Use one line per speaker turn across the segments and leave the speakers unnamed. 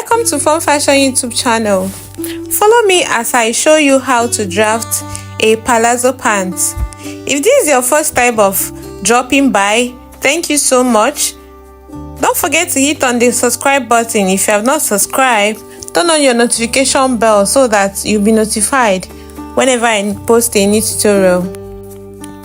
Welcome to Fun Fashion YouTube channel. Follow me as I show you how to draft a palazzo pants. If this is your first time of dropping by, thank you so much. Don't forget to hit on the subscribe button if you have not subscribed. Turn on your notification bell so that you'll be notified whenever I post a new tutorial.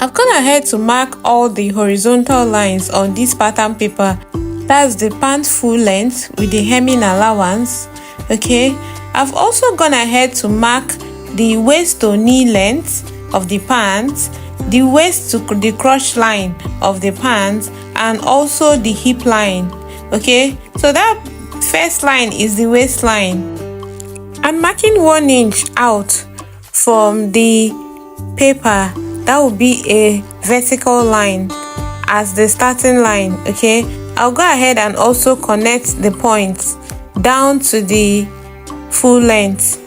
I've gone ahead to mark all the horizontal lines on this pattern paper. That's the pant full length with the hemming allowance. Okay, I've also gone ahead to mark the waist to knee length of the pants, the waist to the crotch line of the pants, and also the hip line. Okay, so that first line is the waistline. I'm marking 1 inch out from the paper. That will be a vertical line as the starting line. Okay, I'll go ahead and also connect the points down to the full length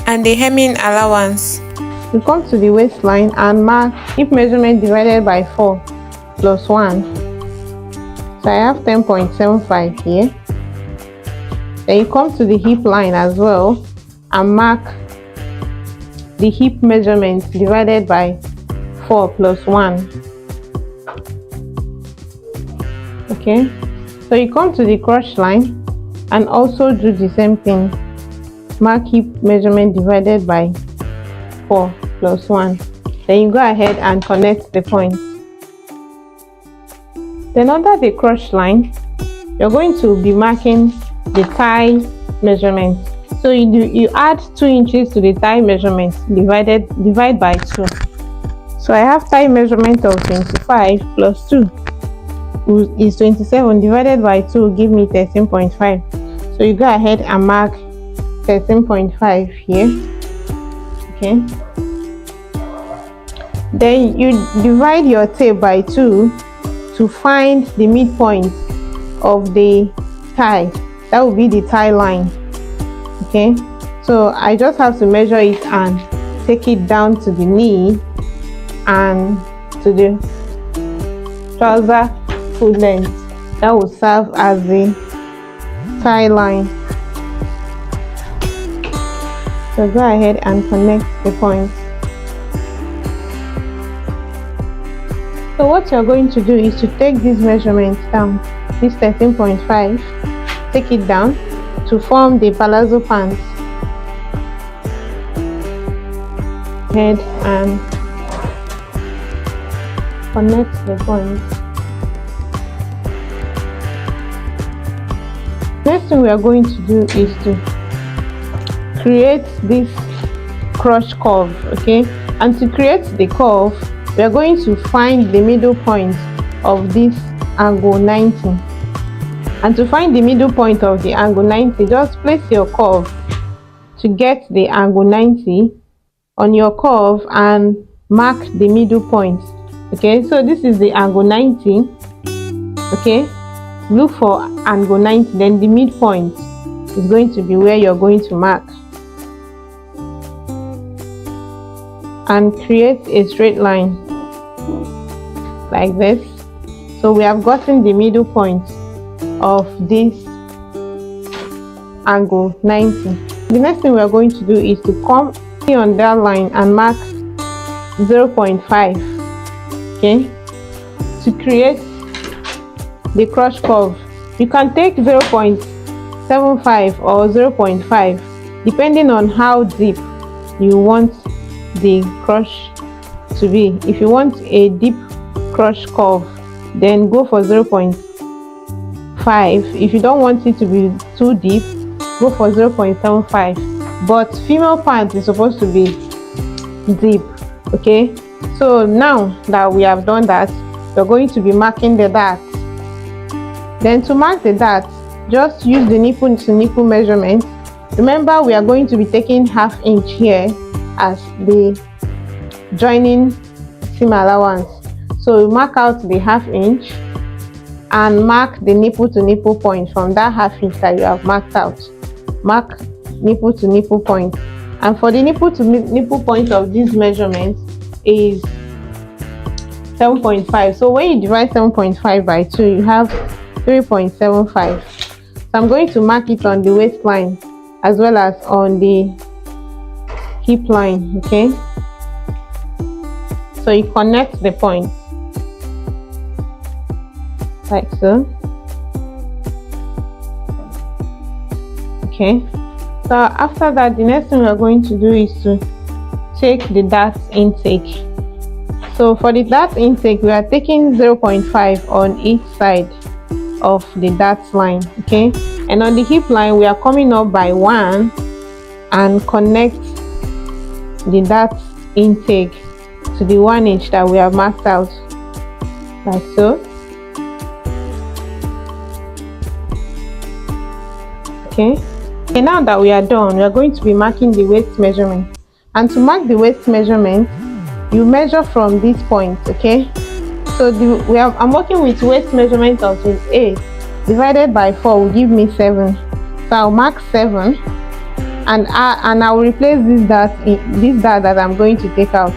and the hemming allowance. You come to the waistline and mark hip measurement divided by 4 plus 1. So I have 10.75 here. Then you come to the hip line as well and mark the hip measurement divided by 4 plus 1. Okay, so you come to the crotch line and also do the same thing. Mark hip measurement divided by 4 plus 1. Then you go ahead and connect the points. Then under the crotch line, you're going to be marking the thigh measurement. So you add 2 inches to the thigh measurement, divide by 2. So I have thigh measurement of 25 plus 2 is 27, divided by 2 give me 13.5. So you go ahead and mark 13.5 here. Okay, then you divide your tape by 2 to find the midpoint of the thigh. That will be the thigh line. Okay, so I just have to measure it and take it down to the knee and to the trouser full length. That will serve as the thigh line. So go ahead and connect the points. So what you're going to do is to take this measurement down, this 13.5, take it down to form the palazzo pants. Head and connect the points. Next thing we are going to do is to create this crotch curve. Okay, and to create the curve, we are going to find the middle point of this angle 90. And to find the middle point of the angle 90, just place your curve to get the angle 90 on your curve and mark the middle point. Okay, so this is the angle 90. Okay, look for angle 90, then the midpoint is going to be where you're going to mark. And create a straight line like this. So we have gotten the middle point of this angle 90. The next thing we are going to do is to come on that line and mark 0.5. okay, to create the crotch curve. You can take 0.75 or 0.5 depending on how deep you want the crotch to be. If you want a deep crotch curve, then go for 0.5. If you don't want it to be too deep, go for 0.75. But female pants is supposed to be deep. Okay, so now that we have done that, we're going to be marking the dart. Then to mark the dart, just use the nipple to nipple measurement. Remember, we are going to be taking ½ inch here as the joining seam allowance. So mark out the ½ inch and mark the nipple to nipple point from that ½ inch that you have marked out. Mark nipple to nipple point, and for the nipple to nipple point of this measurement is 7.5. So when you divide 7.5 by 2, you have 3.75. So So I'm going to mark it on the waistline as well as on the hip line. Okay, so you connect the points like so. Okay, so after that, the next thing we are going to do is to take the dart intake. So for the dart intake, we are taking 0.5 on each side of the dart line. Okay, and on the hip line, we are coming up by 1 and connect the dart intake to the 1 inch that we have marked out like so. Okay, and now that we are done, we are going to be marking the waist measurement. And to mark the waist measurement, you measure from this point. Okay, so I'm working with waist measurement of 8 divided by 4 will give me 7. So I'll mark 7, and I'll replace this dart that I'm going to take out.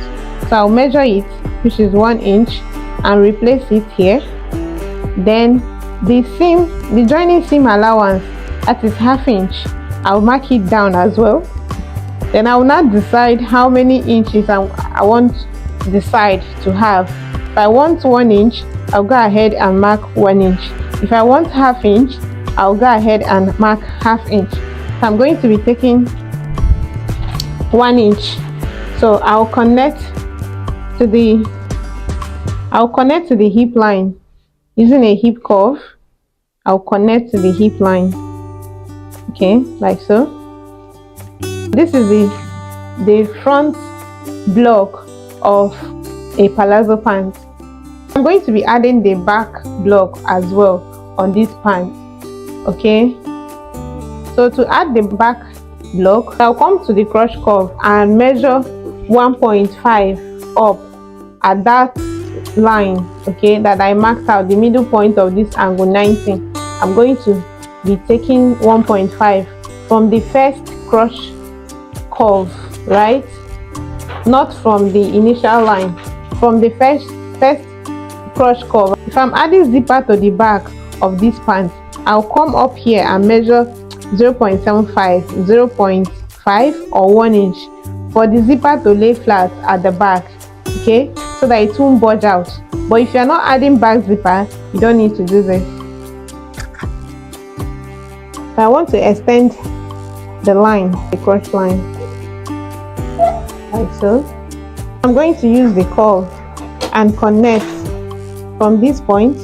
So I'll measure it, which is 1 inch, and replace it here. Then the joining seam allowance, that is ½ inch, I'll mark it down as well. Then I will now decide how many inches I want the side to have. If I want 1 inch, I'll go ahead and mark 1 inch. If I want ½ inch, I'll go ahead and mark ½ inch. So I'm going to be taking 1 inch. So I'll connect to the hip line using a hip curve. I'll connect to the hip line. Okay, like so. This is the front block of a palazzo pant. I'm going to be adding the back block as well on this pant. Okay, so to add the back block, I'll come to the crotch curve and measure 1.5 up at that line, okay, that I marked out, the middle point of this angle 90. I'm going to be taking 1.5 from the first crotch curve, right? Not from the initial line, from the first crotch curve. If I'm adding zipper to the back of this pant, I'll come up here and measure 0.75, 0.5 or 1 inch for the zipper to lay flat at the back, okay, so that it won't budge out. But if you're not adding back zipper, you don't need to do this. So I want to extend the line, the crotch line, like so. I'm going to use the curve and connect from this point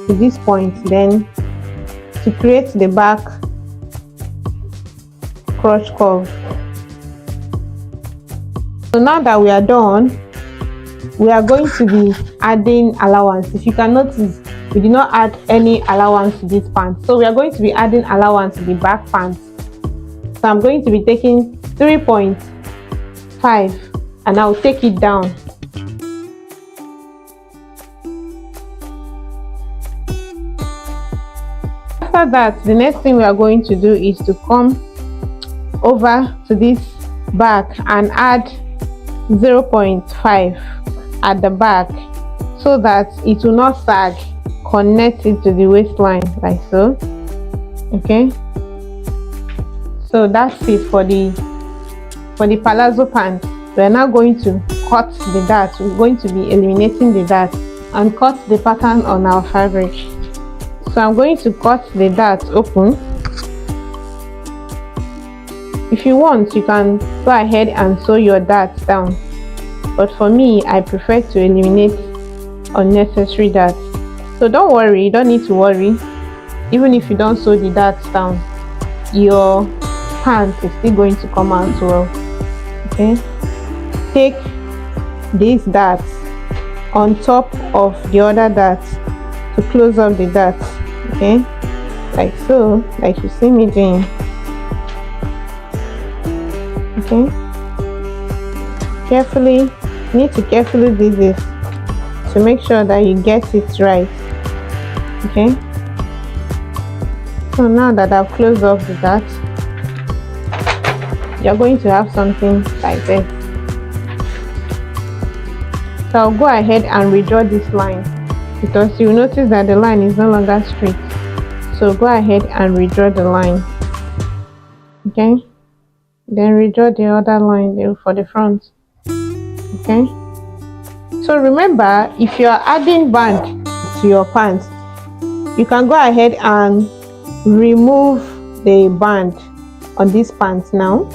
to this point, then to create the back crotch curve. So now that we are done, we are going to be adding allowance. If you can notice, we did not add any allowance to this pant, so we are going to be adding allowance to the back pants. So I'm going to be taking 3.5 and I'll take it down. After that, the next thing we are going to do is to come over to this back and add 0.5 at the back so that it will not sag. Connect it to the waistline like so. Okay, so that's it for the palazzo pants. We are now going to cut the dart. We're going to be eliminating the dart and cut the pattern on our fabric. So I'm going to cut the dart open. If you want, you can go ahead and sew your darts down, but for me, I prefer to eliminate unnecessary darts. So don't worry, you don't need to worry. Even if you don't sew the darts down, your pants is still going to come out well. Okay, take these darts on top of the other darts to close up the darts. Okay, like so, like you see me doing. Okay, you need to carefully do this to make sure that you get it right. Okay, so now that I've closed off the dart, you're going to have something like this. So I'll go ahead and redraw this line because you'll notice that the line is no longer straight. So go ahead and redraw the line. Okay, then redraw the other line for the front. Okay, so remember, if you are adding band to your pants, you can go ahead and remove the band on this pants now.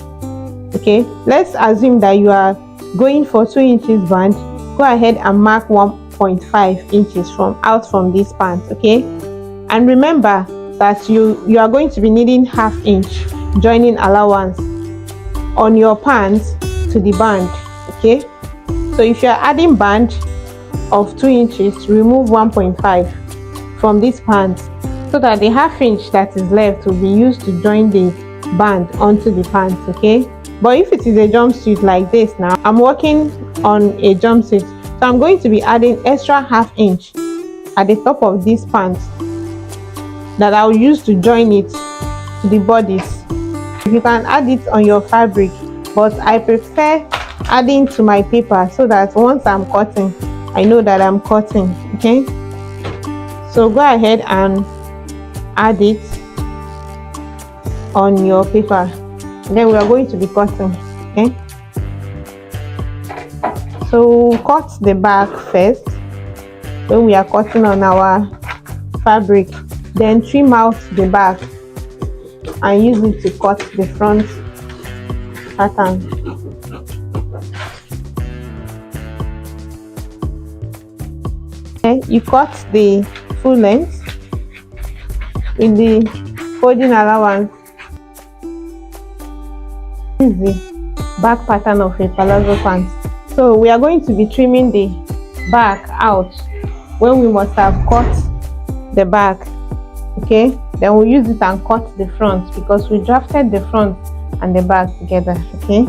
Okay, let's assume that you are going for 2 inches band. Go ahead and mark 1.5 inches from this pants. Okay, and remember that you are going to be needing 1/2 inch joining allowance on your pants to the band. Okay, so if you are adding band of 2 inches, remove 1.5 from this pants, so that the 1/2 inch that is left will be used to join the band onto the pants. Okay, but if it is a jumpsuit like this, now I'm working on a jumpsuit, so I'm going to be adding extra 1/2 inch at the top of this pants that I'll use to join it to the bodies. You can add it on your fabric, but I prefer adding to my paper so that once I'm cutting, I know that I'm cutting. Okay, so go ahead and add it on your paper, then we are going to be cutting. Okay, so cut the back first when we are cutting on our fabric, then trim out the back and use it to cut the front pattern. Okay, you cut the full length with the folding allowance. This is the back pattern of a palazzo pants. So we are going to be trimming the back out when we must have cut the back. Okay, then we'll use it and cut the front because we drafted the front and the back together. Okay.